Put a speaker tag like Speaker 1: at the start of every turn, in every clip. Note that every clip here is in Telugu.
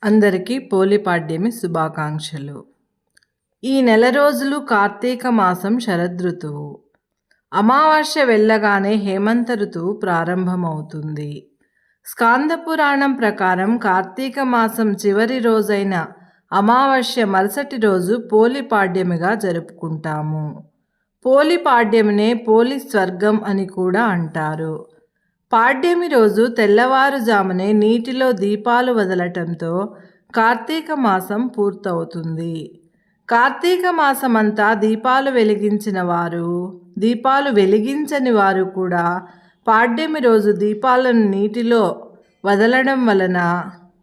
Speaker 1: అందరికీ పోలిపాడ్యమి శుభాకాంక్షలు. ఈ నెల రోజులు కార్తీక మాసం శరదృతువు. అమావాస్య వెళ్ళగానే హేమంత ఋతువు ప్రారంభమవుతుంది. స్కాంద పురాణం ప్రకారం కార్తీక మాసం చివరి రోజైన అమావాస్య మరుసటి రోజు పోలిపాడ్యమిగా జరుపుకుంటాము. పోలిపాడ్యమినే పోలి స్వర్గం అని కూడా అంటారు. పాడ్యమి రోజు తెల్లవారుజామునే నీటిలో దీపాలు వదలటంతో కార్తీక మాసం పూర్తవుతుంది. కార్తీక మాసమంతా దీపాలు వెలిగించిన వారు, దీపాలు వెలిగించని వారు కూడా పాడ్యమి రోజు దీపాలను నీటిలో వదలడం వలన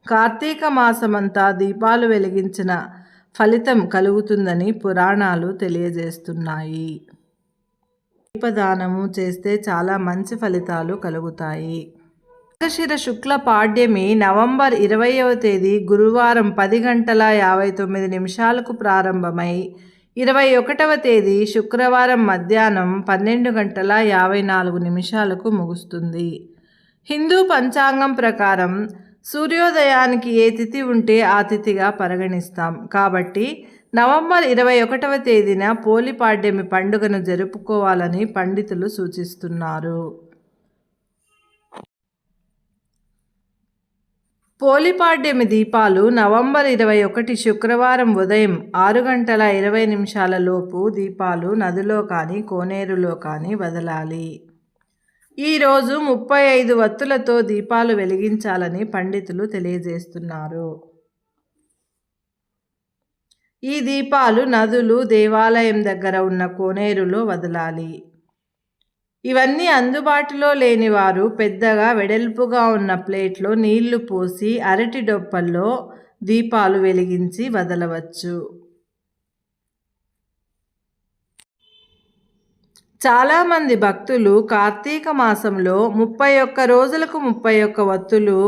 Speaker 1: కార్తీక మాసమంతా దీపాలు వెలిగించిన ఫలితం కలుగుతుందని పురాణాలు తెలియజేస్తున్నాయి. దీపదానము చేస్తే చాలా మంచి ఫలితాలు కలుగుతాయి. మార్గశిర శుక్ల పాడ్యమి నవంబర్ 20వ తేదీ గురువారం 10:59 ప్రారంభమై 21వ తేదీ శుక్రవారం మధ్యాహ్నం 12:54 ముగుస్తుంది. హిందూ పంచాంగం ప్రకారం సూర్యోదయానికి ఏ తిథి ఉంటే ఆ తిథిగా పరిగణిస్తాం. కాబట్టి నవంబర్ 21వ తేదీన పోలిపాడ్యమి పండుగను జరుపుకోవాలని పండితులు సూచిస్తున్నారు. పోలిపాడ్యమి దీపాలు నవంబర్ 21 శుక్రవారం ఉదయం 6:20 లోపు దీపాలు నదిలో కానీ కోనేరులో కానీ వదలాలి. ఈరోజు 35 వత్తులతో దీపాలు వెలిగించాలని పండితులు తెలియజేస్తున్నారు. ఈ దీపాలు నదులు, దేవాలయం దగ్గర ఉన్న కోనేరులో వదలాలి. ఇవన్నీ అందుబాటులో లేని వారు పెద్దగా వెడల్పుగా ఉన్న ప్లేట్లో నీళ్లు పోసి అరటి డొప్పల్లో దీపాలు వెలిగించి వదలవచ్చు. చాలామంది భక్తులు కార్తీక మాసంలో 31 రోజులకు 31 వత్తులు,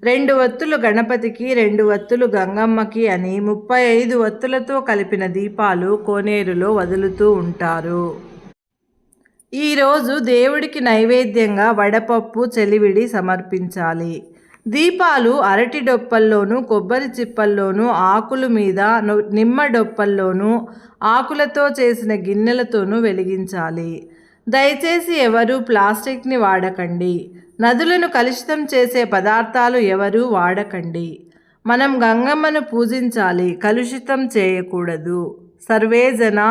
Speaker 1: 2 వత్తులు గణపతికి, 2 వత్తులు గంగమ్మకి అని 35 వత్తులతో కలిపిన దీపాలు కోనేరులో వదులుతూ ఉంటారు. ఈరోజు దేవుడికి నైవేద్యంగా వడపప్పు, చెలివిడి సమర్పించాలి. దీపాలు అరటి డొప్పల్లోనూ, కొబ్బరి చిప్పల్లోనూ, ఆకుల మీద, నిమ్మ డొప్పల్లోనూ, ఆకులతో చేసిన గిన్నెలతోనూ వెలిగించాలి. దయచేసి ఎవరూ ప్లాస్టిక్ని వాడకండి. నదులను కలుషితం చేసే పదార్థాలు ఎవరూ వాడకండి. మనం గంగమ్మను పూజించాలి, కలుషితం చేయకూడదు. సర్వే జనా